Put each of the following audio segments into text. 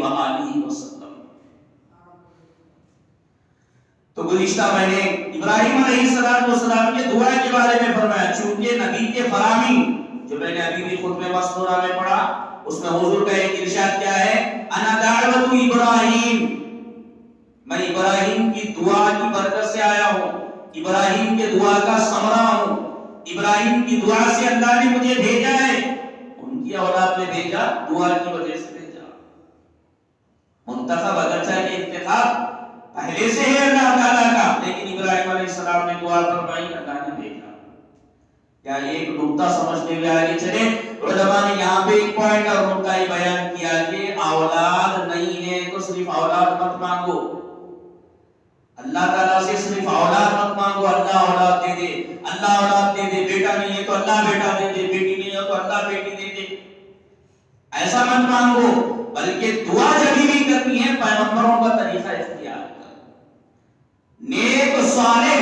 وآلہ وسلم۔ تو گزشتہ میں نے ابراہیم علیہ السلام کے دعا کے بارے میں فرمایا، چونکہ نبی کے فرامی جو میں نے ابھی بھی خطبہ مسنونہ میں پڑھا، اس میں حضور کا ایک ارشاد کیا ہے، انا دعوت ابراہیم، میں ابراہیم کی دعا کی برکت سے آیا ہوں، ابراہیم کے دعا کا ثمرہ ہوں، ابراہیم کی دعا سے اللہ نے مجھے بھیجا ہے، ان کی اولاد میں بھیجا، دعا کی وجہ سے بھیجا۔ منتخب اگرچہ کہ انتخاب پہلے سے ہے اللہ تعالیٰ کا، لیکن ابراہیم علیہ السلام نے دعا فرمائی، اللہ نے بھیجا۔ کیا ایک نقطہ سمجھتے ہوئے آگے چلے، علماء نے یہاں پہ ایک پوائنٹ اور نقطہ ہی بیان کیا کہ اولاد نہیں ہے تو صرف اولاد مت مانگو، اللہ تعالیٰ سے صرف اولاد مت مانگو، اللہ اولاد دے دے، اللہ اولاد دے دے، بیٹا نہیں ہے تو اللہ بیٹا دے دے، بیٹی نہیں ہے تو اللہ بیٹی دے دے، ایسا مت مانگو، بلکہ دعا جب بھی کرنی ہے پیغمبروں کا طریقہ اختیار کر، نیک صالح،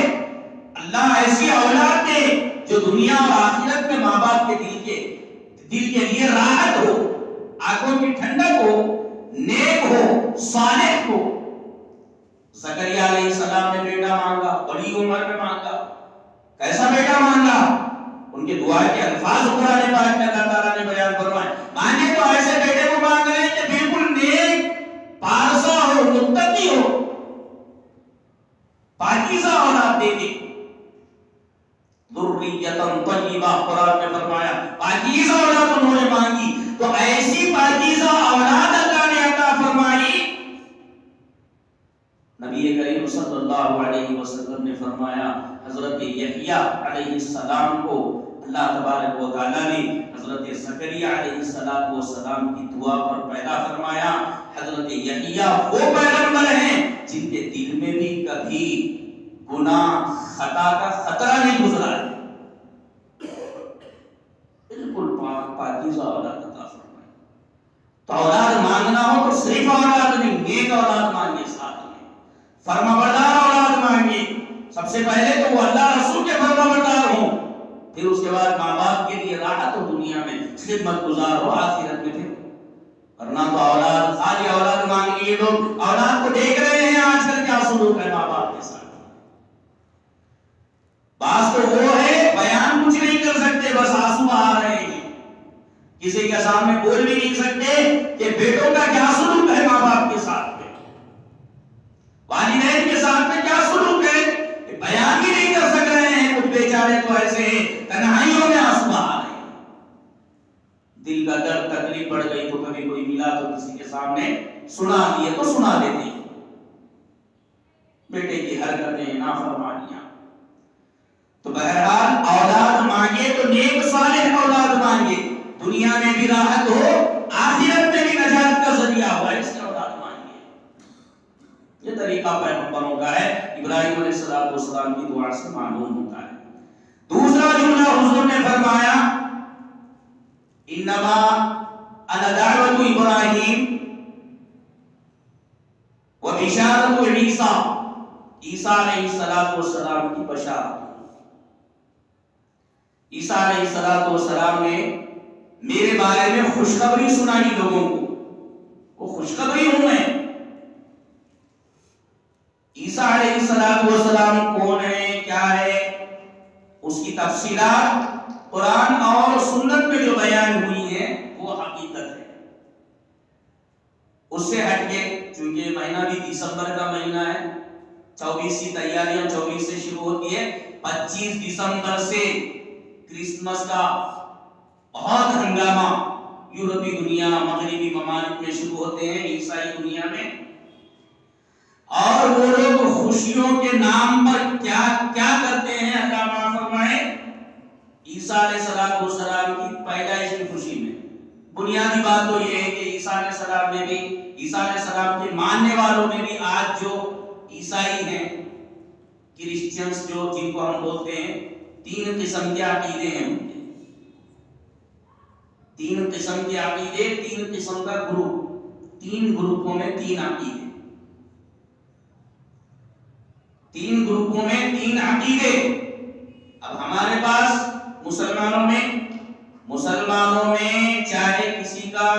اللہ ایسی اولاد دے جو دنیا اور آخرت میں ماں باپ کے دل کے لیے راحت ہو، آنکھوں کی ٹھنڈک ہو، نیک ہو، صالح ہو۔ زکریا علیہ السلام نے بیٹا مانگا، بڑی عمر میں مانگا، کیسا بیٹا مانگا؟ ان کے دعا کے الفاظ قرآن پاک میں اللہ تعالیٰ نے بیان فرمائے، مانگے تو ایسے بیٹے کو مانگ رہے ہیں کہ بالکل نیک، پارسا ہو، متقی ہو، پاکیزہ اولاد دے دے، ذریۃ طیبہ، قرآن میں فرمایا پاکیزہ اولاد انہوں نے مانگی، تو ایسی پاکیزہ اولاد اللہ نے عطا فرمائی۔ نبی کریم صلی اللہ علیہ وسلم نے فرمایا حضرت یحییٰ علیہ السلام کو اللہ تبارک و تعالیٰ نے حضرت زکریا علیہ السلام کی دعا پر پیدا فرمایا۔ حضرت یحییٰ وہ پیغمبر ہیں جن کے دل میں بھی کبھی گناہ خطا کا خطرہ نہیں گزرا ہے، بالکل پاکیزہ اولاد عطا فرمائی۔ تو اولاد مانگنا ہو تو صرف اولاد نہیں، نیک اولاد مانگے، ساتھ میں فرما بردار اولاد مانگے، سب سے پہلے تو وہ اللہ رسول کے فرما بردار ہوں، پھر اس کے بعد ماں باپ کے لیے راحت ہو، دنیا میں خدمت گزار ہو، آخرت میں پھر، ورنہ تو اولاد خالی اولاد مانگ لیے لوگ، اولاد کو دیکھ رہے ہیں آج کل کیا سلوک ہے ماں باپ کے ساتھ۔ بعض تو وہ ہے بیان کچھ نہیں کر سکتے، بس آنسو آ رہے ہیں، کسی کے سامنے بول بھی نہیں سکتے کہ بیٹوں کا کیا سلوک ہے ماں باپ کے ساتھ میں، والدین کے ساتھ میں کیا سلوک ہے، بیان بھی نہیں کر سک رہے ہیں۔ کچھ بیچارے تو ایسے ہیں تنہائیوں میں آنسو آ رہے ہیں، دل کا درد، تکلیف بڑھ گئی تو کبھی کوئی ملا تو کسی کے سامنے سنا دیے تو سنا دیتے ہیں، بیٹے کی حرکتیں، نافرمانیاں۔ تو بہرحال اولاد مانگے تو نیک صالح اولاد مانگے، دنیا میں بھی راحت ہو، آخرت میں بھی نجات کا ذریعہ ہو، ایسی اولاد مانگے۔ یہ طریقہ پیغمبروں کا ہے، ابراہیم علیہ السلام کی دعا سے معلوم ہوتا ہے۔ دوسرا جملہ حضور نے فرمایا، انما انا دعوت ابراہیم و بشارت عیسیٰ، عیسیٰ علیہ السلام کی بشارت۔ عیسیٰ علیہ السلام نے میرے بارے میں خوشخبری سنائی لوگوں کو، وہ خوشخبری ہوں میں۔ عیسیٰ علیہ السلام کون ہے، کیا ہے، اس کی تفصیلات قرآن اور سنت میں جو بیان ہوئی ہے وہ حقیقت ہے۔ اس سے ہٹ کے، چونکہ مہینہ بھی دسمبر کا مہینہ ہے، 24 کی تیاریاں 24 سے شروع ہوتی ہے، 25 دسمبر سے کرسمس کا بہت ہنگامہ یورپی دنیا، مغربی ممالک میں شروع ہوتے ہیں، عیسائی دنیا میں، اور وہ لوگ خوشیوں کے نام پر کیا کیا کرتے ہیں، اللہ معاف فرمائے، عیسیٰ علیہ السلام کی پیدائش کی خوشی میں۔ بنیادی بات تو یہ ہے کہ عیسیٰ علیہ السلام میں بھی، عیسیٰ علیہ السلام کے ماننے والوں میں بھی آج جو عیسائی ہیں، کرسچنز جو جن کو ہم بولتے ہیں، 3 قسم کے عقیدے ہیں، 3 قسم کے عقیدے، 3 قسم کا گروپ، 3 گروپوں میں 3 عقیدے، 3 گروپوں میں 3 عقیدے۔ اب ہمارے پاس مسلمانوں میں چاہے کسی کا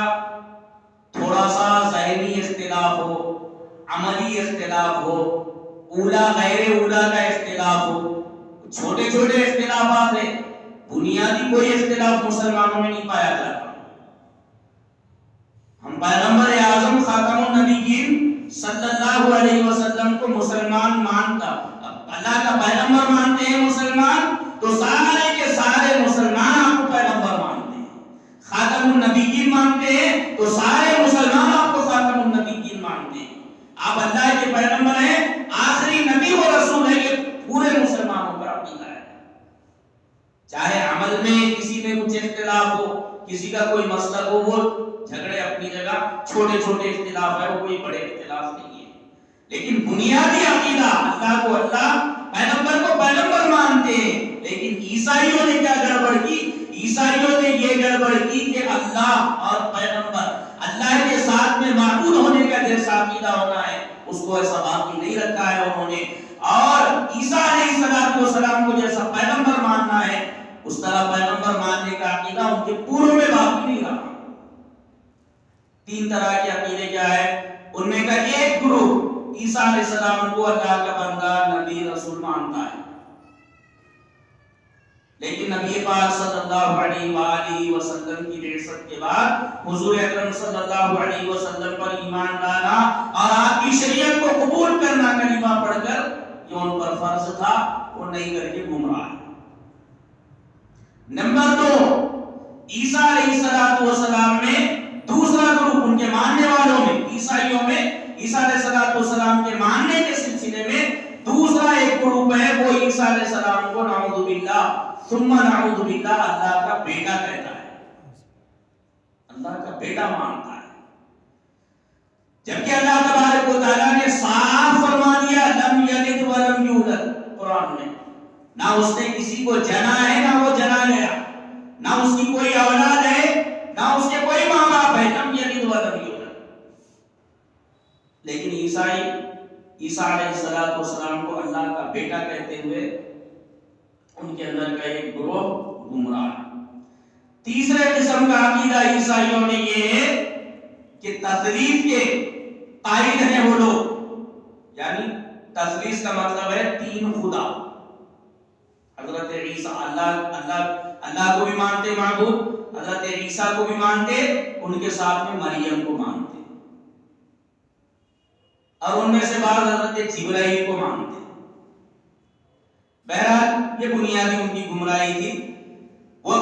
تھوڑا سا اختلاف ہو، عملی اختلاف ہو، اولا غیر اولا کا اختلاف ہو، چھوٹے چھوٹے اختلافات ہیں، بنیادی کوئی اختلاف مسلمانوں میں نہیں پایا جاتا۔ ہم پیغمبر اعظم خاتم النبیین صلی اللہ علیہ وسلم کو مسلمان مانتا، اللہ کا پیغمبر مانتے ہیں مسلمان تو سارے کے سارے مسلمان آپ کو پیغمبر مانتے ہیں، خاتم النبیین مانتے ہیں تو سارے مسلمان آپ کو خاتم النبیین مانتے ہیں، آپ اللہ کے پیغمبر ہیں، آخری نبی و رسول ہے، یہ پورے مسلمانوں کا عقیدہ ہے۔ چاہے عمل میں کسی میں کچھ اختلاف ہو، کسی کا کوئی مسلک ہو، وہ جھگڑے اپنی جگہ، چھوٹے چھوٹے اختلاف ہے، وہ کوئی بڑے اختلاف نہیں ہے، لیکن بنیادی عقیدہ اللہ کو اللہ، پیغمبر کو پیغمبر مانتے ہیں۔ لیکن عیسائیوں نے کیا گڑبڑ کی؟ عیسائیوں نے یہ گڑبڑ کی کہ اللہ اور پیغمبر، اللہ کے ساتھ میں معبود ہونے کا جیسا عقیدہ ہونا ہے اس کو ایسا باقی نہیں رکھا ہے انہوں نے، اور عیسیٰ علیہ السلام کو جیسا پیغمبر ماننا ہے اس طرح پیغمبر ماننے کا عقیدہ ان کے پوروں میں باقی نہیں رہا۔ تین طرح کے عقیدے کیا ہے؟ ان میں کا ایک گروہ عیسیٰ علیہ السلام کو اللہ کا بندہ، نبی، رسول مانتا ہے، لیکن نبی پاک صلی اللہ علیہ وآلہ وسلم کی بعثت کے بعد حضور اکرم صلی اللہ علیہ وسلم پر ایمان لانا اور آپ کی شریعت کو قبول کرنا، کلمہ پڑھ کر، جو ان پر فرض تھا وہ نہیں کر کے گمراہ۔ نمبر دو، عیسیٰ علیہ السلام میں دوسرا گروپ، ان کے ماننے والوں میں، عیسائیوں میں عیسیٰ علیہ السلام کے ماننے کے سلسلے میں دوسرا ایک گروپ ہے، وہ عیسیٰ علیہ السلام کو نعوذ باللہ ثم نعوذ باللہ اللہ کا بیٹا کہتا ہے، اللہ کا بیٹا مانتا ہے، جبکہ اللہ تبارک و تعالیٰ نے صاف فرما دیا لم یلد ولم یولد قرآن میں، نہ اس نے کسی کو جنا ہے نہ وہ جنا گیا، نہ اس کی کوئی اولاد ہے نہ اس کے کوئی ماں باپ ہے، لم یلد ولم یولد۔ لیکن عیسیٰ علیہ السلام کو اللہ کا بیٹا کہتے ہوئے ان کے اندر کا ایک گروہ گمراہ۔ تیسرے قسم کا عقیدہ عیسائیوں میں یہ ہے کہ تثلیث کے قائل ہیں وہ لوگ، یعنی تثلیث کا مطلب ہے تین خدا، حضرت عیسیٰ اللہ کو بھی مانتے معبود، حضرت عیسیٰ کو بھی مانتے، ان کے ساتھ میں مریم کو مانتے، اور ان میں سے بعض حضرت جبرائیل کو مانتے۔ بہرحال یہ بنیادی ان کی گمراہی تھی۔ وہ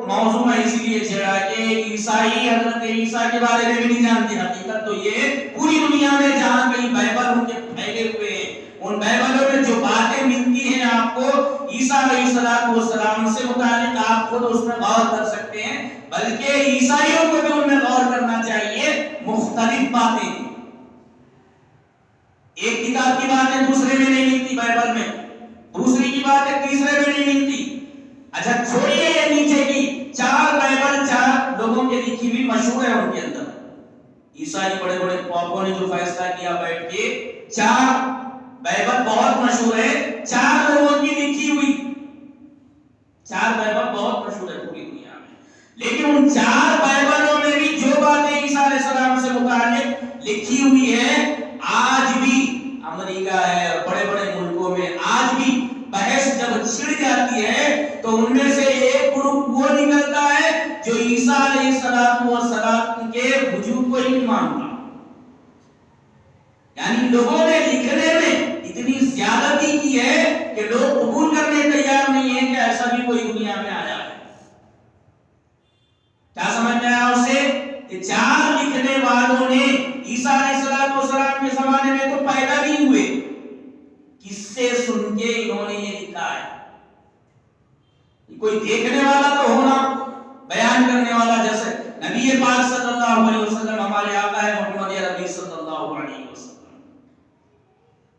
موضوع میں اس لیے چھیڑا کہ عیسائی حضرت عیسیٰ کے بارے میں بھی نہیں جانتے، حقیقت تو یہ پوری دنیا میں جہاں کہیں بائبل ان کے پھیلے ہوئے ہیں، ان بائبلوں میں جو باتیں ملتی ہیں آپ کو عیسیٰ علیہ السلام سے متعلق، آپ خود اس میں غور کر سکتے ہیں، بلکہ عیسائیوں کو بھی ان میں غور کرنا چاہیے۔ مختلف باتیں، ایک کتاب کی باتیں دوسرے میں نہیں ملتی بائبل میں، دوسری کی باتیں تیسرے میں نہیں ملتی۔ اچھا چھوڑیے یہ نیچے کی چار بائبل، چار لوگوں کے لکھی ہوئی مشہور ہے ان کے اندر، عیسائی بڑے بڑے پاپوں نے جو فیصلہ کیا بیٹھ کے، چار بائبل بہت مشہور ہے، چار لوگوں کی لکھی ہوئی، چار بائبل بہت مشہور ہے پوری دنیا میں، لیکن ان چار بائبلوں میں بھی جو باتیں عیسیٰ علیہ السلام سے متعلق لکھی ہوئی ہے، آج بھی امریکہ ہے اور بڑے بڑے ملکوں میں آج بھی بحث جب چھڑ جاتی ہے تو ان میں سے ایک گروپ وہ نکلتا ہے جو عیسیٰ علیہ السلام کے وجود کو ہی نہیں مانتا، یعنی لوگوں نے لکھنے میں اتنی زیادتی کی ہے کہ لوگ قبول کرنے تیار نہیں ہیں کہ ایسا بھی کوئی دنیا میں آیا ہے۔ کیا سمجھ میں آیا اسے کہ چار لکھنے والوں نے عیسیٰ علیہ السلام کے زمانے میں تو پیدا نہیں ہوئے، کس سے سن کے انہوں نے یہ لکھا ہے، کوئی دیکھنے والا تو ہونا، بیان کرنے والا، جیسے نبی پاک صلی اللہ علیہ وسلم ہمارے آقا ہے محمد عربی صلی اللہ علیہ وسلم،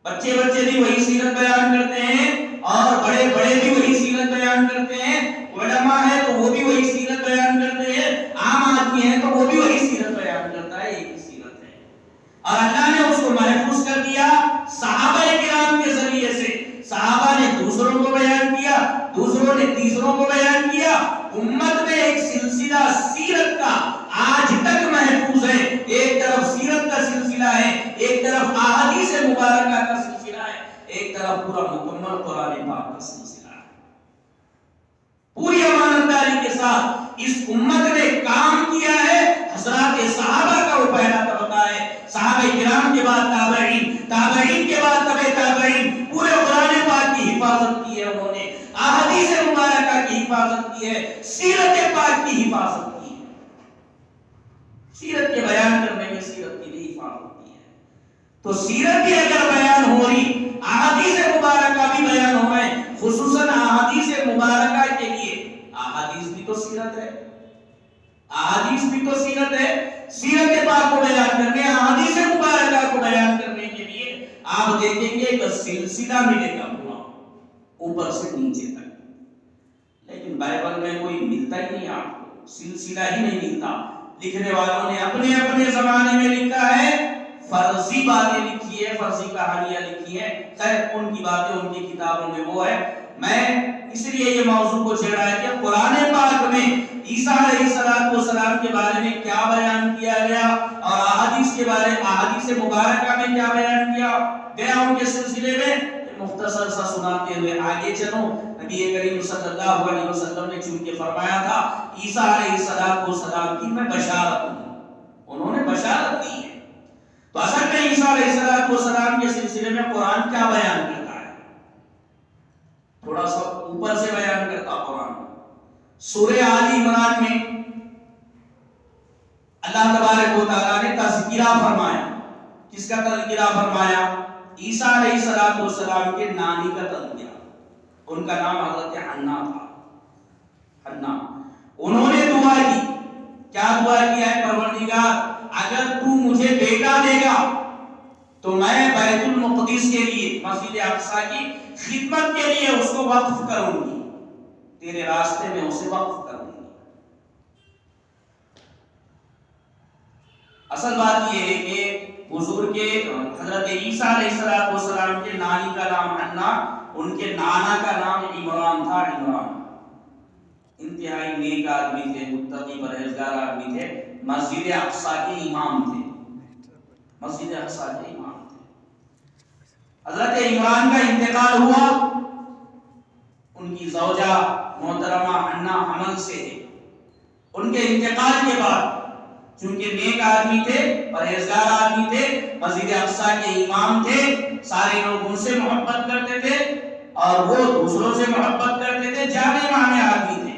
بچے بھی وہی سیرت بیان کرتے ہیں اور بڑے بھی وہی سیرت بیان کرتے ہیں، علماء ہے تو وہ بھی وہی سیرت بیان کرتے ہیں، عام آدمی ہے تو وہ بھی وہی سیرت بیان کرتا ہے، ایک ہی سیرت ہے، اور اللہ نے اس کو محفوظ کر دیا صحابہ کرام کے ذریعے سے، صحابہ نے دوسروں کو بیان کیا، دوسروں نے تیسروں کو بیان کیا، امت میں ایک سلسلہ سیرت کا آج تک محفوظ ہے، ایک طرف سیرت کا سلسلہ ہے، ایک طرف احادیث مبارکہ کا سلسلہ ہے، ایک طرف پورا مکمل قرآن پاک کا سلسلہ ہے۔ پوری امانتداری کے ساتھ اس امت نے کام کیا ہے۔ حضرات صحابہ کا وہ پہلا طبقہ ہے، صحابہ کرام کے بعد تابعین، تابعین کے بعد تبع تابعین، پورے قرآن پاک کی حفاظت کی ہے انہوں نے، احادیث مبارکہ کی حفاظت کی ہے، سیرت پاک کی حفاظت کی ہے، سیرت کے بیان کرنے میں سیرت کی بھی حفاظت کی ہے۔ تو سیرت بھی اگر بیان ہو رہی، احادیث مبارکہ بھی بیان ہو رہے ہیں، خصوصاً احادیث مبارکہ کے لیے، احادیث بھی تو سیرت ہے، احادیث بھی تو سیرت ہے، سیرت پاک کو بیان کرنے، احادیث مبارکہ کو بیان کرنے کے لیے آپ دیکھیں گے کہ سلسلہ ملے گا پورا اوپر سے نیچے تک، لیکن بائبل میں کوئی ملتا ہی نہیں، آپ کو سلسلہ ہی نہیں ملتا۔ لکھنے والوں نے اپنے اپنے زمانے میں لکھا ہے، فرضی باتیں لکھی ہے، فرضی کہانیاں لکھی ہیں، خیر ان کی باتیں ان کی کتابوں میں وہ ہے۔ میں اس لیے یہ موضوع کو چھیڑا ہے کہ قرآن پاک میں عیسیٰ علیہ السلام کے بارے میں کیا بیان کیا گیا اور احادیث کے بارے میں، احادیث مبارکہ میں کیا بیان کیا گیا ان کے سلسلے میں، مختصر سا سناتے ہوئے آگے چلو۔ نبی کریم صلی اللہ علیہ وسلم نے چونکہ فرمایا تھا عیسیٰ علیہ السلام کی میں بشارت ہوں، انہوں نے بشارت دی ہے، تو اصل میں عیسیٰ علیہ السلام کے سلسلے میں قرآن کیا بیان کرتا ہے، تھوڑا سا اوپر سے بیان کرتا قرآن۔ سورہ آل عمران میں اللہ تبارک و تعالیٰ نے تذکرہ فرمایا، کس کا تذکرہ فرمایا؟ عیسیٰ علیہ السلام کے نانی کا تذکرہ، ان کا نام حضرت حنا تھا، حنا۔ انہوں نے دعا کی، کیا دعا کیا ہے؟ پروردگار اگر تو مجھے بیٹا دے گا تو میں بیت المقدس کے لیے، مسجد اقصی کی خدمت کے لیے اس کو وقف کروں گی، تیرے راستے میں اسے وقف کروں گی۔ اصل بات یہ ہے کہ حضور کے حضرت عیسیٰ علیہ السلام کے نانی کا نام حنا، ان کے نانا کا نام عمران تھا، عمران انتہائی نیک آدمی تھے، متقی پرہیزگار آدمی تھے، مسجد اقصی کے امام تھے، مسجد اقصی کے امام تھے۔ حضرت عمران کا انتقال ہوا، ان کی زوجہ محترمہ حنا حمل سے ہے، ان کے انتقال کے بعد چونکہ نیک آدمی تھے، پرہیزگار آدمی تھے، مسجد اقصی کے امام تھے، سارے لوگ ان سے محبت کرتے تھے اور وہ دوسروں سے محبت کرتے تھے، جانے مانے آدمی تھے،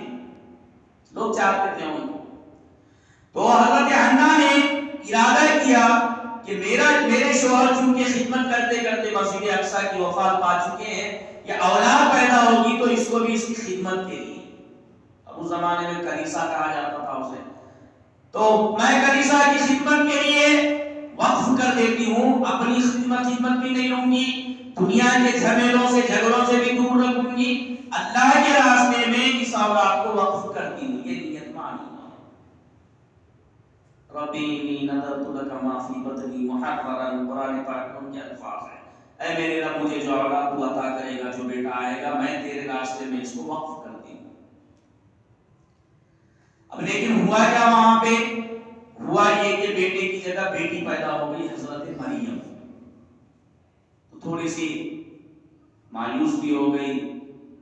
لوگ چاہتے تھے ان کو۔ تو حضرت حنا نے ارادہ کیا کہ میرے شوہر چونکہ خدمت کرتے کرتے مسجد اقصی کی وفات پا چکے ہیں، کہ اولاد پیدا ہوگی تو اس کو بھی اس کی خدمت کے لیے، اب اس زمانے میں کلیسا کہا جاتا تھا اسے، تو میں کلیسا کی خدمت کے لیے وقف کر دیتی ہوں، اپنی خدمت بھی نہیں لوں گی، دنیا کے جھمیلوں سے جھگڑوں سے بھی دور رکھوں گی، اللہ کے راستے میں اس اولاد کو وقف کرتی ہوں، یہ نیت مانی ہے۔ ربی انی نذرت لک ما فی بطنی محررا، قرآن پاک میں کے الفاظ ہیں، اے میرے رب مجھے جو اولاد تو عطا کرے گا، جو بیٹا آئے گا، میں تیرے راستے میں اس کو وقف کرتی ہوں۔ اب لیکن ہوا کیا وہاں پہ؟ ہوا یہ کہ بیٹے کی جگہ بیٹی پیدا ہو گئی، حضرت مریم، تو تھوڑی سی مایوس بھی ہو گئی،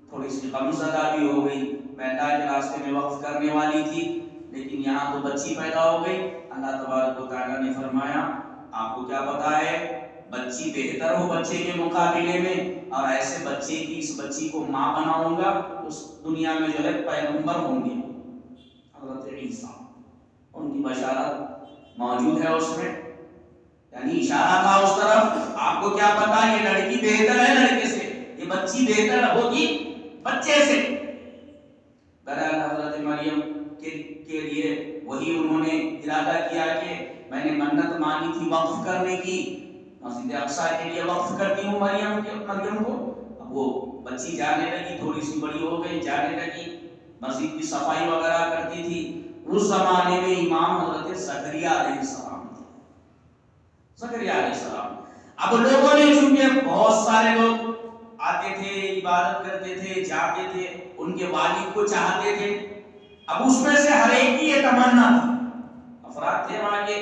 تھوڑی سی غمزدہ بھی ہو گئی، میں اللہ کے راستے میں وقف کرنے والی تھی، لیکن یہاں تو بچی پیدا ہو گئی۔ اللہ تبارک و تعالیٰ نے فرمایا آپ کو کیا پتا ہے، بچی بہتر ہو بچے کے مقابلے میں، اور ایسے بچے کی، اس بچی کو ماں بناؤں گا، اس دنیا میں جو ہے پیغمبر ہوں گے، حضرت عیسیٰ، ان کی بشارت موجود ہے اس میں، یعنی اشارہ تھا اس طرف۔ آپ کو کیا پتا یہ لڑکی بہتر ہے لڑکے سے، یہ بچی بہتر ہوگی بچے سے۔ بہرحال حضرت مریم کے لیے وہی انہوں نے ارادہ کیا کہ میں نے منت مانی تھی وقف کرنے کی، مسجد اقصی کے لیے وقف کرتی ہوں مریم کو۔ اب وہ بچی جانے لگی، تھوڑی سی بڑی ہو گئی، جانے لگی، مسجد کی صفائی وغیرہ کرتی تھی۔ اس زمانے میں امام حضرت زکریا علیہ السلام تھے، زکریا علیہ السلام۔ اب لوگوں نے، چونکہ بہت سارے لوگ آتے تھے، عبادت کرتے تھے، جاتے تھے، ان کے والد کو چاہتے تھے، اب اس میں سے ہر ایک کی یہ تمنا تھی، افراد تھے وہاں کے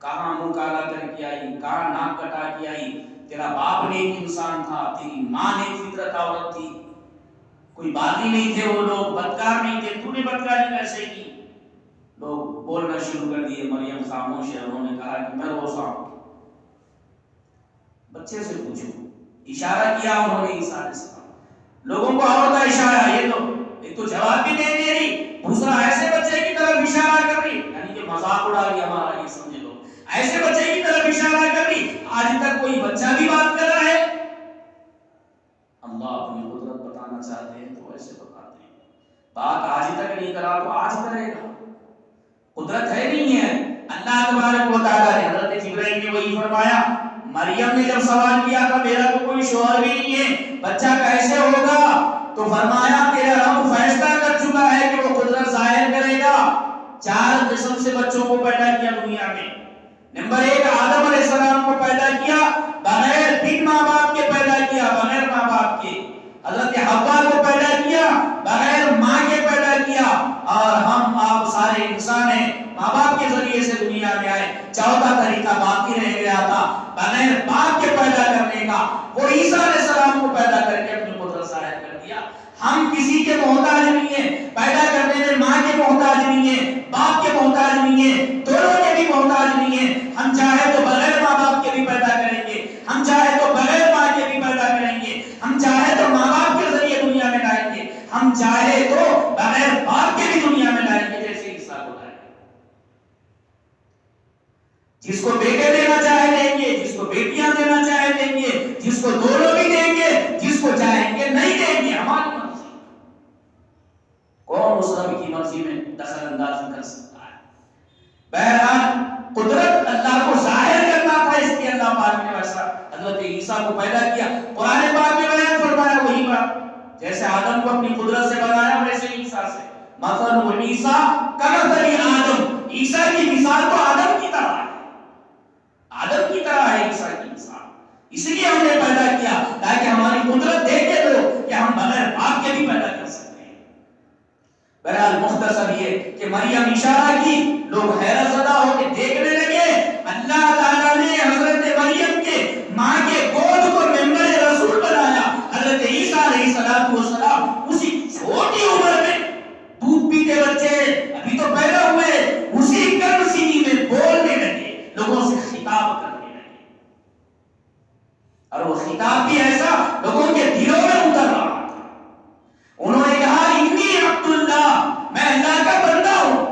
کہاں منہ کالا کر کے آئی، کہاں ناک کٹا کے آئی، تیرا باپ نے ایک انسان تھا، تیری ماں نے ایک فطرت عورت تھی، کوئی باغی نہیں تھے وہ لوگ، بدکار نہیں تھے، تو نے بدکاری کیسے کی؟ لوگ بولنا شروع کر دیے، مریم خاموش ہے، انہوں نے کہا کہ میں روزہ ہوں۔ بچے سے پوچھو، اشارہ کیا انہوں نے عیسیٰ علیہ السلام، لوگوں کو اور کا اشارہ، یہ تو ایک تو جواب بھی نہیں دے رہی، دوسرا ایسے بچے کی طرف اشارہ کر رہی، یعنی کہ مذاق اڑا رہی ہمارا، یہ سمجھ لو، ایسے بچے کی طرف اشارہ کر رہی، آج تک کوئی بچہ بھی بات کر رہا ہے؟ اللہ اپنی قدرت بتانا چاہتے ہیں تو ایسے بتاتے ہیں، بات آج تک نہیں کرا تو آج کرے گا، قدرت ہے نہیں ہے؟ اللہ تبارک و تعالیٰ نے حضرت جبرائیل نے وہی فرمایا، مریم نے جب سوال کیا تھا میرا تو کوئی شوہر بھی نہیں ہے، بچہ کیسے ہوگا؟ تو فرمایا تیرا رب فیصلہ کر چکا ہے کہ وہ قدرت ظاہر کرے گا۔ 4 قسم سے بچوں کو پیدا کیا دنیا میں۔ نمبر 1 آدم علیہ السلام کو پیدا کیا بغیر بن ماں باپ کے، پیدا کیا بغیر ماں باپ کے۔ حضرت حوا کو پیدا کیا بغیر ماں کے پیدا کیا، اور ہم آپ سارے انسان ہیں ماں باپ کے ذریعے سے دنیا میں آئے۔ چوتھا طریقہ باقی رہ گیا تھا بغیر باپ کے پیدا کرنے کا، وہ عیسیٰ علیہ السلام کو پیدا کر کے اپنی قدرت ظاہر کر دیا۔ ہم کسی کے محتاج نہیں ہیں، پیدا کرنے میں ماں کے محتاج نہیں ہیں، باپ کے محتاج نہیں ہیں، دونوں کے بھی محتاج نہیں ہیں۔ ہم چاہے تو بغیر ماں باپ کے بھی پیدا کریں گے، ہم چاہے تو بغیر ماں کے بھی پیدا کریں گے، ہم چاہے تو ماں باپ کے ذریعے دنیا میں لائیں گے، ہم چاہے تو بغیر باپ کے بھی دنیا میں لائیں گے، جیسے عیسیٰ کو لائیں گے۔ جس کو بیٹے دینا چاہے دیں گے، جس کو بیٹیاں دینا چاہے دیں گے، جس کو دونوں بھی دیں گے، جس کو چاہیں گے نہیں دیں گے، ہماری مرضی۔ کون اس رب کی مرضی میں دخل اندازی کر سکتا ہے؟ بہرحال قدرت اللہ کو ظاہر کرنا تھا، اس لیے اللہ پاک نے ویسا حضرت عیسیٰ کو پیدا کیا۔ قرآن پاک میں بیان فرمایا وہی بات، جیسے آدم کو اپنی قدرت سے بنایا ویسے عیسیٰ سے۔ مثل عیسیٰ کمثل آدم، عیسیٰ کی مثال تو آدم کی طرح ہے، آدم کی طرح ہے عیسیٰ کی مثال، اس لیے ہم نے پیدا کیا تاکہ ہماری قدرت دیکھے تو کہ ہم بغیر باپ کے بھی پیدا کر سکتے ہیں۔ بہرحال مختصر یہ کہ مریم اشارہ کی، لوگ حیرت زدہ ہو کے دیکھنے لگے، اللہ تعالیٰ نے حضرت مریم کے ماں کے گود کو ممبر رسول بنایا۔ حضرت عیسیٰ علیہ السلام اسی چھوٹی عمر میں، دودھ پیتے بچے ابھی تو پیدا ہوئے، اسی گرم سینی میں بولنے لگے، لوگوں سے خطاب کرنے لگے، اور وہ خطاب بھی ایسا لوگوں کے دلوں میں اتر رہا تھا۔ انہوں نے کہا انی عبداللہ، میں اللہ کا بندہ ہوں۔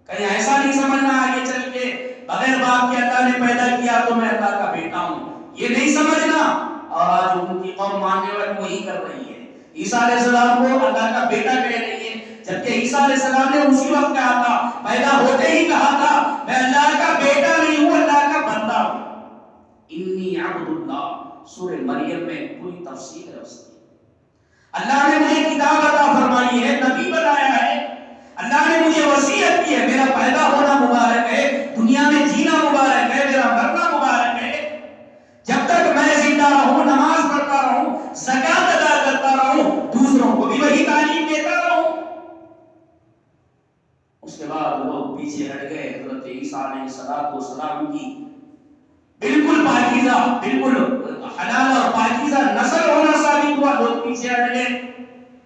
کہیں ایسا نہیں سمجھنا آگے چل کے بغیر باپ کے اللہ نے پیدا کیا تو میں اللہ کا بیٹا ہوں، یہ نہیں سمجھنا۔ اور آج ان کی قوم ماننے والی وہی کر رہی ہے، عیسیٰ علیہ السلام کو اللہ کا بیٹا کہہ رہی ہے، جبکہ عیسیٰ علیہ السلام نے اسی وقت کہا تھا، پیدا ہوتے ہی کہا تھا میں اللہ کا بیٹا نہیں ہوں، اللہ کا بندہ ہوں۔ انی عبداللہ، سورہ مریم میں پوری تفصیل ہے اس کی۔ اللہ نے مجھے کتاب عطا فرمائی ہے، نبی بنایا ہے، اللہ نے مجھے وصیت کی ہے، میرا پیدا ہونا مبارک ہے، دنیا میں جینا مبارک ہے، میرا مرنا مبارک ہے، جب تک میں زندہ رہوں نماز پڑھتا رہوں، زکات ادا کرتا رہوں، دوسروں کو بھی وہی تعلیم دیتا رہوں۔ اس کے بعد لوگ پیچھے ہٹ گئے، حضرت عیسیٰ علیہ السلام کی بالکل پاکیزہ، بالکل حلال اور پاکیزہ نسل ہونا ثابت ہوا، لوگ پیچھے ہٹ گئے،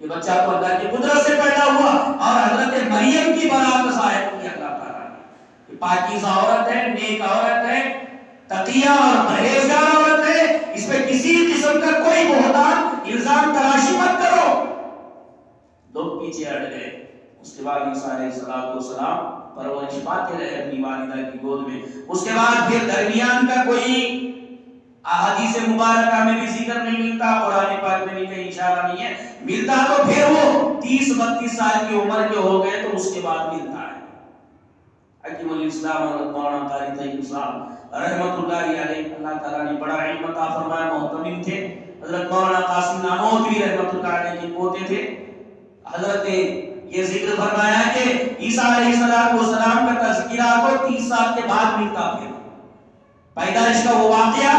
یہ بچہ تو اللہ کی قدرت سے پیدا ہوا، اور حضرت مریم کی برات ظاہر کی اللہ تعالیٰ نے، یہ پاکیزہ عورت ہے، نیک عورت ہے، تقیہ اور پرہیزگار عورت ہے، اس پہ کسی قسم کا کوئی بہتان الزام تراشی مت کرو۔ لوگ پیچھے ہٹ گئے۔ اس کے بعد عیسیٰ علیہ السلام پرورش پاتے رہے اپنی والدہ کی گود میں۔ اس کے بعد پھر درمیان کا کوئی احادیث مبارکہ میں بھی ذکر نہیں ملتا، قرآن پاک میں بھی کہیں اشارہ نہیں ہے، ملتا تو پھر وہ 30-32 سال کی عمر کے ہو گئے تو اس کے بعد ملتا ہے۔ حکیم الاسلام حضرت مولانا قاری طیب صاحب رحمۃ اللہ علیہ، اللہ تعالیٰ نے بڑا علم عطا فرمایا، محتمم تھے، حضرت مولانا قاسم نانوتوی رحمۃ اللہ علیہ کے پوتے تھے۔ حضرت نے یہ ذکر فرمایا کہ عیسیٰ علیہ السلام کا تذکرہ کو 30 سال کے بعد ملتا، پھر پیدائش کا وہ واقعہ،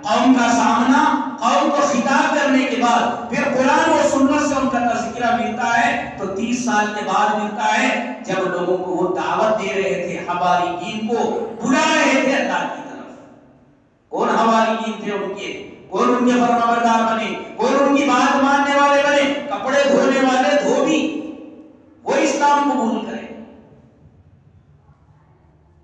قوم کا سامنا، قوم کو خطاب کرنے کے بعد پھر قرآن و سنت سے ان کا تذکرہ ملتا ہے تو 30 سال کے بعد ملتا ہے۔ جب لوگوں کو وہ دعوت دے رہے تھے، حواریین کو بلا رہے تھے اللہ کی طرف. کون حواریین تھے ان کے؟ کون ان کے فرمانبردار بنے؟ کون ان کی بات ماننے والے بنے؟ کپڑے دھونے والے دھوبی، وہ اسلام قبول کرے.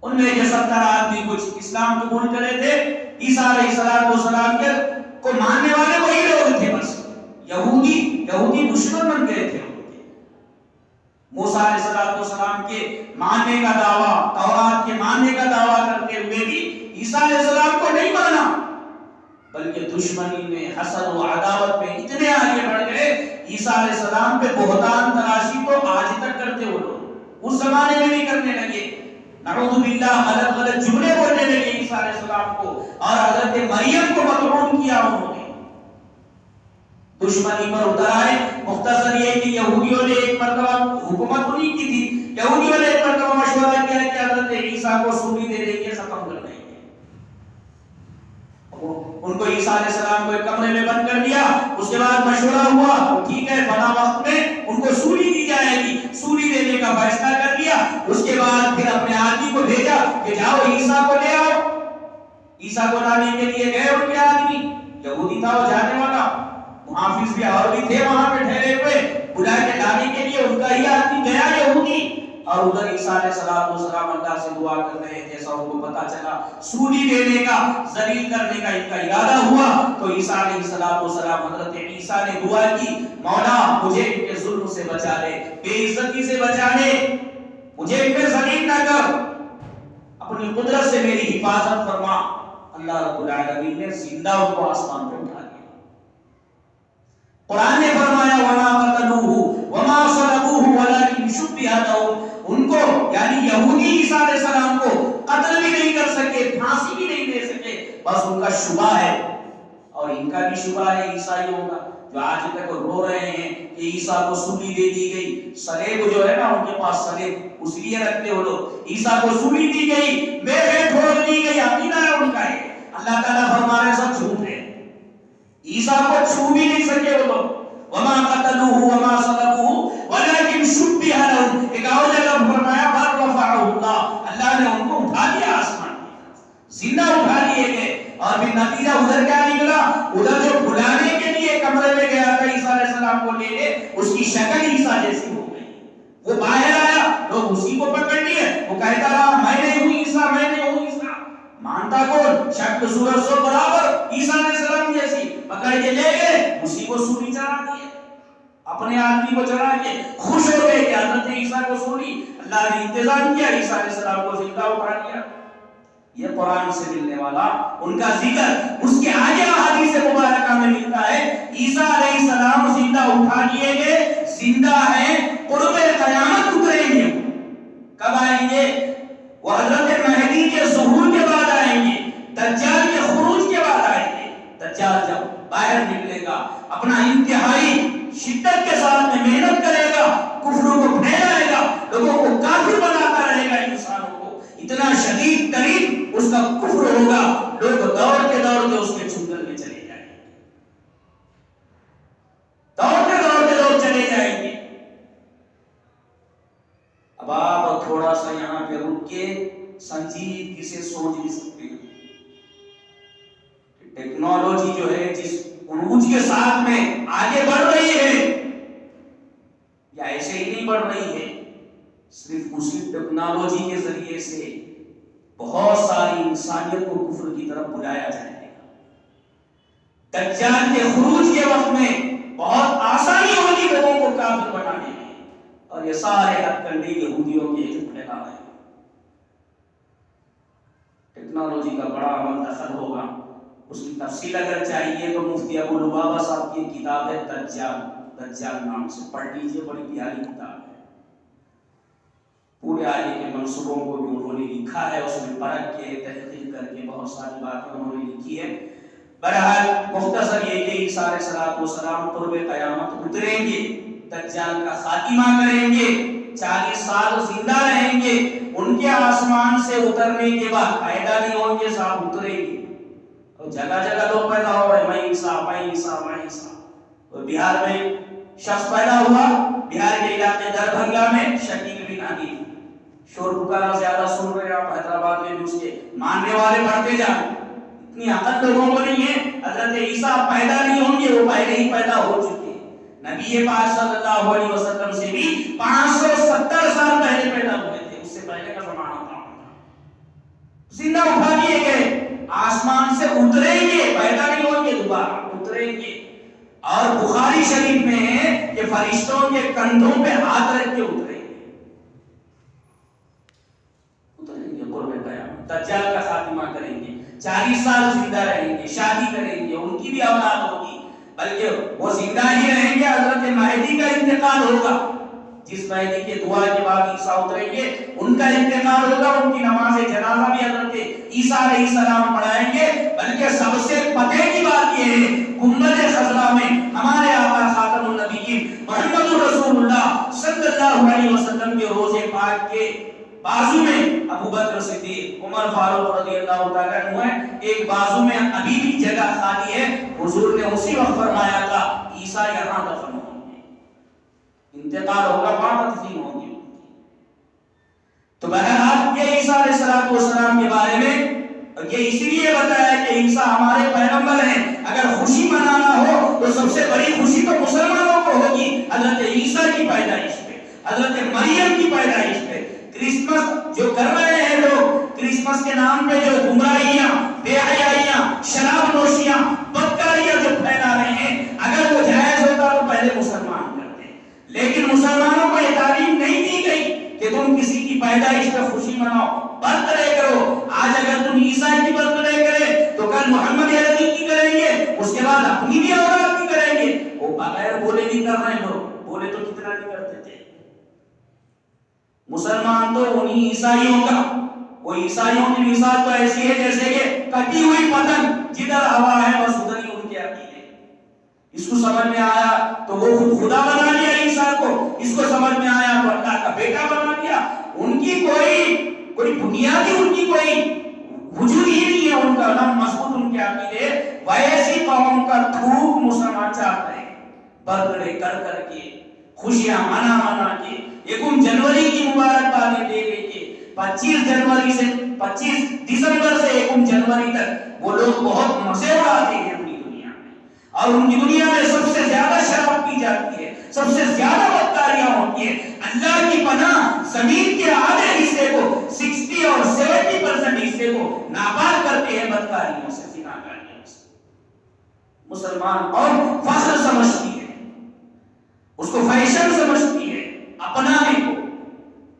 ان میں جو 70 آدمی کچھ اسلام قبول کرے تھے. عیسیٰ علیہ السلام کے کو ماننے والے وہی لوگ تھے بس. یہودی دشمن بن گئے تھے. موسیٰ علیہ السلام کے ماننے کا دعویٰ، تورات کے ماننے کا دعویٰ کرتے ہوئے بھی عیسیٰ علیہ السلام کو نہیں مانا، بلکہ دشمنی میں، حسد و عداوت میں اتنے آگے بڑھ گئے. عیسیٰ علیہ السلام پہ بہتان تراشی تو آج تک کرتے وہ لوگ، اس زمانے میں بھی کرنے لگے. نعوذ باللہ، غلط جملے بولنے لگے عیسیٰ علیہ السلام کو، اور حضرت مریم کو مطعون کیا انہوں نے. دشمنی پر اتر آئے. مختصر یہ کہ یہودیوں نے ایک مرتبہ حکومت انہی کی تھی، یہودیوں نے ایک مرتبہ مشورہ کیا کہ حضرت عیسیٰ کو سولی دے دیں گے، ختم کر دیں گے. ان کو عیسیٰ علیہ السلام کو ایک کمرے میں بند کر دیا. اس کے بعد مشورہ ہوا، ٹھیک ہے فلاں وقت میں ان کو سولی دی جائے گی، سولی دینے کا فیصلہ کر لیا. اس کے بعد پھر اپنے آدمی کو بھیجا کہ جاؤ عیسیٰ کو لے آؤ. عیسیٰ کو لانے کے لیے گئے ان کے آدمی. یہودی تھا وہ جانے والا، محافظ بھی اور بھی تھے وہاں پہ ٹھہرے ہوئے. بلا کے لانے کے لیے ان کا ہی آدمی گیا یہودی، اور ادھر عیسیٰ علیہ السلام اللہ سے دعا کر رہے تھے. جیسا ان کو پتا چلا سولی دینے کا، ذلیل کرنے کا ان کا ارادہ ہوا، تو عیسیٰ علیہ السلام حضرت عیسیٰ نے دعا کی، مولا مجھے ان کے ظلم سے بچا لے، بے عزتی سے بچا لے، مجھے ان پہ ذلیل نہ کر، اپنی قدرت سے میری حفاظت فرما. اللہ رب العالمین نے زندہ ان کو آسمان پہ اٹھا لیا. قرآن نے فرمایا وما قتلوه وما صلبوه ولكن شبه لهم. ان کو یعنی یہودی عیسیٰ علیہ السلام کو قتل بھی نہیں کر سکے، پھانسی بھی نہیں دے سکے، بس ان کا شبہ ہے. اور ان کا بھی شبہ ہے عیسائیوں کا، جو آج تک رو رہے ہیں کہ عیسیٰ کو سولی دے دی گئی. سلیب جو ہے نا ان کے پاس سلیب اس لیے رکھتے ہو لوگ، عیسیٰ کو سولی دی گئی، میرے ٹھوڑ دی گئی، عقیدہ ہے ان کا ہے. اللہ تعالیٰ فرما رہے سب جھوٹ ہے، عیسیٰ کو چھو بھی نہیں سکے وہ لوگ. وما قتلوه وما صلبوه ولكن شبه لهم. ایک اور جگہ فرمایا بل رفعه اللہ، اللہ نے ان کو اٹھا لیا آسمان کی طرف، زندہ اٹھا لیے گئے. اور پھر نتیجہ ادھر کیا نکلا؟ ادھر جو بلانے کے لیے کمرے میں گیا تھا عیسیٰ علیہ السلام کو لے لے، اس کی شکل عیسیٰ جیسی ہو گئی. وہ باہر آیا، لوگ اسی کو پکڑ لیے، وہ کہتا رہا میں نہیں ہوں عیسیٰ، میں نہیں ہوں عیسیٰ. مانتا کون؟ شکل صورت سو برابر عیسیٰ علیہ السلام جیسی. پکڑ کے لے گئے، اسی کو سولی چڑھا دیے، اپنے آدمی کو چڑھا کے خوش ہو گئے کہ حضرت عیسیٰ کو سولی. اللہ نے انتظام کیا، عیسیٰ علیہ السلام کو زندہ اٹھا لیا. یہ قرآن سے ملنے والا ان کا ذکر. اس کے آگے احادیث مبارکہ میں ملتا ہے عیسیٰ علیہ السلام زندہ اٹھا لیے گئے، زندہ ہیں، قرب قیامت اتریں گے. کب آئیں گے؟ وہ حضرت مہدی کے ظہور کے بعد آئیں گے، دجال کے خروج کے بعد آئیں گے. دجال جب باہر نکلے گا، اپنا انتہائی شدت کے ساتھ میں محنت کرے گا، کفروں کو پھیلائے گا، لوگوں کو کافر بناتا رہے گا. انسانوں کو اتنا شدید ترین اس کا کفر ہوگا، لوگ دوڑتے دوڑتے اس کے چنگل میں چلے جائیں گے، دوڑتے دوڑتے لوگ چلے جائیں گے. اب آپ تھوڑا سا یہاں پہ رک کے سنجیدگی سے سوچ بھی سکتے ہیں. ٹیکنالوجی جو ہے جس عروج کے ساتھ میں آگے بڑھ رہی ہے، یا ایسے ہی نہیں بڑھ رہی ہے، صرف اسی ٹیکنالوجی کے ذریعے سے بہت ساری انسانیت کو کفر کی طرف بلایا جائے گا. دجال کے خروج کے وقت میں بہت آسانی ہوگی لوگوں کو کافر بنانے میں، اور یہ سارے ہتھ کنڈے یہودیوں کے جو پھیلا رہے ہیں. ٹیکنالوجی کا بڑا عمل دخل ہوگا. اس کی تفصیل اگر چاہیے تو مفتی ابو لبابہ صاحب کی کتاب ہے دجال نام سے پڑھ لیجیے، بڑی پیاری کتاب ہے. پورے آگے کے منصوبوں کو بھی انہوں نے لکھا ہے، اس میں پرکھ کے تحقیق کر کے بہت ساری باتیں انہوں نے لکھی ہے. بہرحال مختصر یہ کہ عیسیٰ علیہ السلام قرب قیامت اتریں گے، دجال کا خاتمہ کریں گے، 40 سال زندہ رہیں گے. ان کے آسمان سے اترنے کے بعد پیدا نہیں ہوں گے، صاحب اتریں گے. جگہ جگہ لوگ پیدا ہو رہے، میں عیسیٰ. بہار میں شخص پیدا ہوا، بہار کے علاقے دربھنگا میں، شکیل بن حنیف شور پکارا زیادہ سن رہے ہیں آپ حیدرآباد میں بھی اس کے ماننے والے بڑھتے جا رہے ہیں. اتنی عقل لوگوں کو نہیں ہے. حضرت عیسیٰ پیدا نہیں ہوں گے، وہ پہلے ہی پیدا ہو چکے ہیں. نبی پاک صلی اللہ علیہ وسلم سے بھی 570 سال پہلے پیدا ہوئے تھے. اس سے پہلے کا زمانہ تھا. زندہ اٹھا دیے گئے، آسمان سے اتریں گے، پیدا نہیں ہوں گے، دوبارہ اتریں گے. اور بخاری شریف میں ہے کہ فرشتوں کے کندھوں پہ ہاتھ رکھ کے اتریں گے. قرب قیامت دجال کا خاتمہ کریں گے، 40 سال زندہ رہیں گے، شادی کریں گے، ان کی بھی اولاد ہوگی، بلکہ وہ زندہ ہی رہیں گے. حضرت مہدی کا انتقال ہوگا، جس مہدی کے دعا کے بعد عیسیٰ اتریں گے ان کا انتقال ہوگا. ان کی نماز جنازہ بھی حضرت عیسیٰ علیہ السلام پڑھائیں گے. بلکہ سب سے پتے کی بات یہ ہے، گنبد خضرا میں ہمارے آقا خاتم النبیین محمد رسول اللہ صلی اللہ علیہ وسلم کے روضے پاک کے بازو میں ابو بکر صدیق، عمر فاروق رضی اللہ تعالیٰ عنہ ہے. ایک بازو میں ابھی بھی جگہ خالی ہے. حضور نے اسی وقت فرمایا تھا عیسیٰ یہاں دفن ہوں گے، انتقال ہوگا، وہاں تدفین ہوں گے. تو بہرحال یہ عیسیٰ علیہ السلام کے بارے میں یہ اس لیے بتایا کہ عیسیٰ ہمارے پیغمبر ہیں. اگر خوشی منانا ہو تو سب سے بڑی خوشی تو مسلمانوں کو ہوگی حضرت عیسیٰ کی پیدائش پہ، حضرت مریم کی پیدائش پہ. کرسمس جو کر رہے ہیں لوگ، کرسمس کے نام پہ جو گمراہیاں، بے حیائیاں، شراب نوشیاں، بدکاریاں جو پھیلا رہے ہیں، اگر وہ جائز ہوتا تو پہلے مسلمان کرتے. لیکن مسلمانوں کو یہ تعلیم نہیں دی گئی کہ تم کسی کی پیدائش پہ خوشی مناؤ، برتھ ڈے کرو. آج اگر تم عیسیٰ کی برتھ ڈے کرے تو کل محمد عربی کی کریں گے، اس کے بعد اپنی بھی اولاد کی کریں گے. وہ بغیر بولے نہیں کر رہے لوگ، بولے تو کتنا نہیں کرتے تھے. مسلمان تو انہی عیسائیوں کا، وہ عیسائیوں کی مثال تو ایسی ہے جیسے کہ کٹی ہوئی پتنگ، جدھر ہوا ہے بس ادھر ہی ان کے عقیدے. اس کو سمجھ میں آیا تو وہ خود خدا بنا لیا عیسیٰ کو، اس کو سمجھ میں آیا تو اللہ کا بیٹا بنا لیا. ان کی کوئی بنیادی، ان کی کوئی وجود ہی نہیں ہے ان کا، نہ مضبوط ان کے عقیدے. ویسی قوم کا تھوک مسلمان چاہتے ہیں، برتھ ڈے کر کر کے، خوشیاں منا کے، 1 جنوری کی مبارکبادیں دے دے کے، 25 جنوری سے 25 دسمبر سے 1 جنوری تک وہ لوگ بہت مزے اڑاتے ہیں اپنی دنیا میں. اور ان کی دنیا میں سب سے زیادہ شراب پی جاتی ہے، سب سے زیادہ بدکاریاں ہوتی ہیں. اللہ کی پناہ زمین کے آدھے حصے کو، 60 اور 70% حصے کو ناپاک کرتے ہیں بدکاریوں سے، زناکاریوں سے. مسلمان قوم فخر سمجھتی ہے، اس کو فیشن سمجھتی ہے اپنانے کو.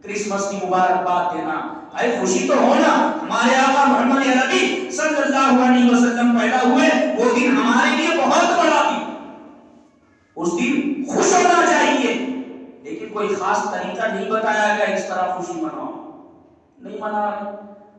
کرسمس کی مبارکباد دینا، اے خوشی تو ہونا، ہمارے آقا محمد عربی صلی اللہ علیہ وسلم پیدا ہوئے، وہ دن ہمارے لیے بہت بڑا دن. اس دن خوش ہونا چاہیے، لیکن کوئی خاص طریقہ نہیں بتایا گیا اس طرح خوشی مناؤ، نہیں منا رہے.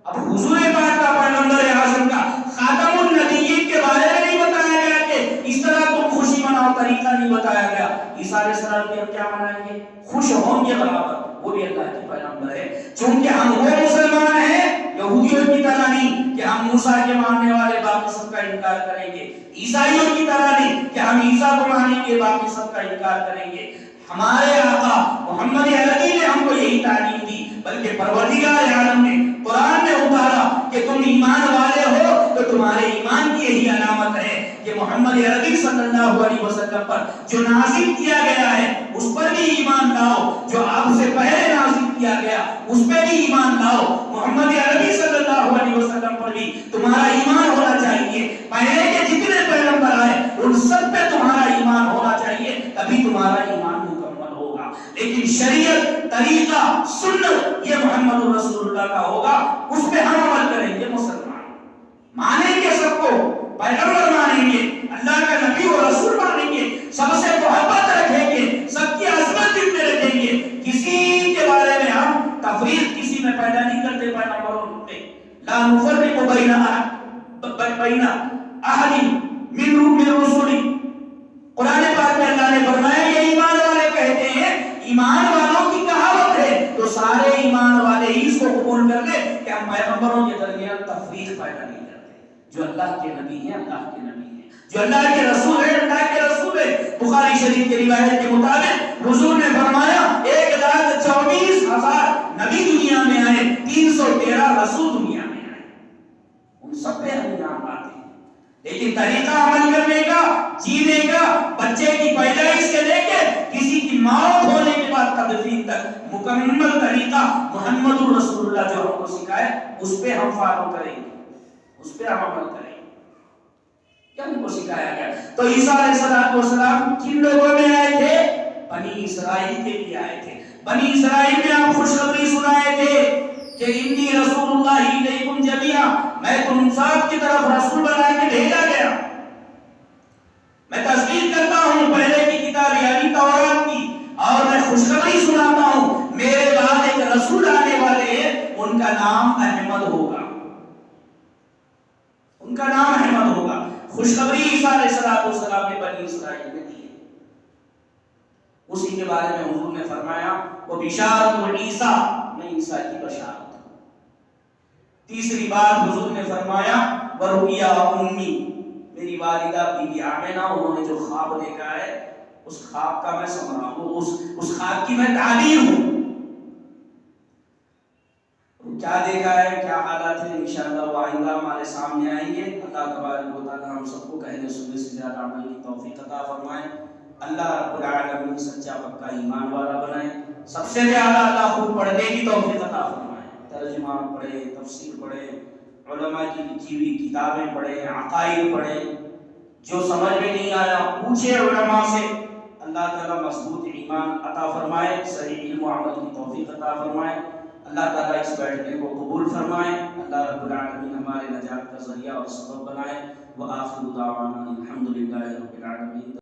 اب حضور پاک کا پیغمبر اعظم کا خاتم النبیین کے بارے میں نہیں بتایا گیا کہ اس طرح تم خوشی مناؤ، طریقہ نہیں بتایا گیا. عیسیٰ علیہ السلام کے کیا منائیں گے؟ خوش ہوں گے برابر، وہ بھی اللہ کی پیغمبر ہے. چونکہ ہم وہ مسلمان ہیں یہودیوں کی طرح نہیں کہ ہم موسیٰ کے ماننے والے باقی سب کا انکار کریں گے، عیسائیوں کی طرح نہیں کہ ہم عیسیٰ کو مانیں گے باقی سب کا انکار کریں گے. ہمارے آقا محمد عربی نے ہم کو یہی تعلیم دی، بلکہ پروردگار عالم نے قرآن میں اتارا کہ تم ایمان والے ہو تو تمہارے ایمان کی یہی علامت ہے کہ محمد عربی صلی اللہ علیہ وسلم پر جو نازل کیا گیا ہے اس پر بھی ایمان لاؤ، جو آپ سے پہلے نازل کیا گیا اس پہ بھی ایمان لاؤ. محمد عربی صلی اللہ علیہ وسلم پر بھی تمہارا ایمان ہونا چاہیے. پہلے کے جتنے پیغمبر آئے ان سب پہ تمہارا ایمان ہونا چاہیے، تبھی تمہارا ایمان مکمل ہوگا. لیکن شریعت، طریقہ، سنت یہ محمد رسول اللہ کا ہوگا، اس پہ ہم عمل کریں گے. مسلمان مانیں گے سب کو، پیغمبر مانیں گے، اللہ کا نبی و رسول مانیں گے، سب سے محبت رکھیں گے، سب کی عظمت دل میں رکھیں گے. کسی کے بارے میں ہم تفریق کسی میں پیدا نہیں کرتے. پیغمبروں نے لا نفرق بین احد من رسول، قرآن پاک میں اللہ نے فرمایا یہ ایمان والے کہتے ہیں، ایمان والوں کی کہاوت ہے تو سارے ایمان والے ہی اس کو قبول کر لے کہ ہم پیغمبروں کے درمیان تفریق پیدا نہیں کرتے. جو اللہ کے نبی ہیں اللہ کے نبی ہیں، جو اللہ کے رسول ہیں اللہ کے رسول گئے. بخاری شریف کی روایت کے مطابق حضور نے فرمایا 1,24,000 نبی دنیا میں آئے, 313 رسول دنیا میں آئے, ان سب پہ ہم ایمان لاتے ہیں. لیکن طریقہ عمل کرنے کا, جینے کا, بچے کی پیدائش سے لے کے کسی کی موت ہونے کے بعد تدفین تک مکمل طریقہ محمد رسول اللہ جو ہم کو سکھائے اس پہ ہم فالو کریں گے, اس پہ ہم عمل کریں گے. کیا ہم کو سکھایا گیا؟ تو عیسیٰ علیہ السلام کن لوگوں میں آئے تھے؟ بنی اسرائیل کے لیے آئے تھے. بنی اسرائیل میں آپ خوشخبری سنائے تھے کہ انی رسول اللہ الیکم جمیعا, میں تم سب کی طرف رسول بنا کے بھیجا گیا. میں تصدیق کرتا ہوں پہلے کی کتاب یعنی تورات کی, اور میں خوشخبری سناتا ہوں میرے بعد ایک رسول آنے والے ہیں, ان کا نام احمد ہوگا, ان کا نام احمد ہوگا. خوشخبری عیسیٰ علیہ السلام نے بنی اسرائیل میں دی. اسی کے بارے میں حضور نے فرمایا وہ بشارت عیسیٰ, میں عیسیٰ کی بشارت ہوں. تیسری بات حضور نے فرمایا ورؤیا امی, میری والدہ بی بی آمنہ, انہوں نے جو خواب دیکھا ہے اس خواب کا میں سمجھ رہا ہوں, اس خواب کی میں تعبیر ہوں. کیا دیکھا ہے, کیا حالات ہیں, انشاءاللہ وہ آئندہ ہمارے سامنے آئیں گے. اللہ تبارک و تعالی ہم سب کو کہنے سننے سے زیادہ عمل کی توفیق عطا فرمائے. اللہ رب العالمین سچا پکا ایمان والا بنائے. سب سے زیادہ اللہ خوب پڑھنے کی توفیق عطا فرمائے. ترجمہ پڑھے, تفسیر پڑھے, علماء کی لکھی ہوئی کتابیں پڑھے, عقائد پڑھے, جو سمجھ میں نہیں آیا پوچھے علماء سے. اللہ تعالیٰ مضبوط ایمان عطا فرمائے, صحیح علم و عمل کی توفیق عطا فرمائے. اللہ تعالیٰ اس بیٹھنے کو قبول فرمائے. اللہ رب العالمین ہمارے نجات کا ذریعہ اور سبب بنائے. وآخر دعوانا الحمدللہ رب العالمین.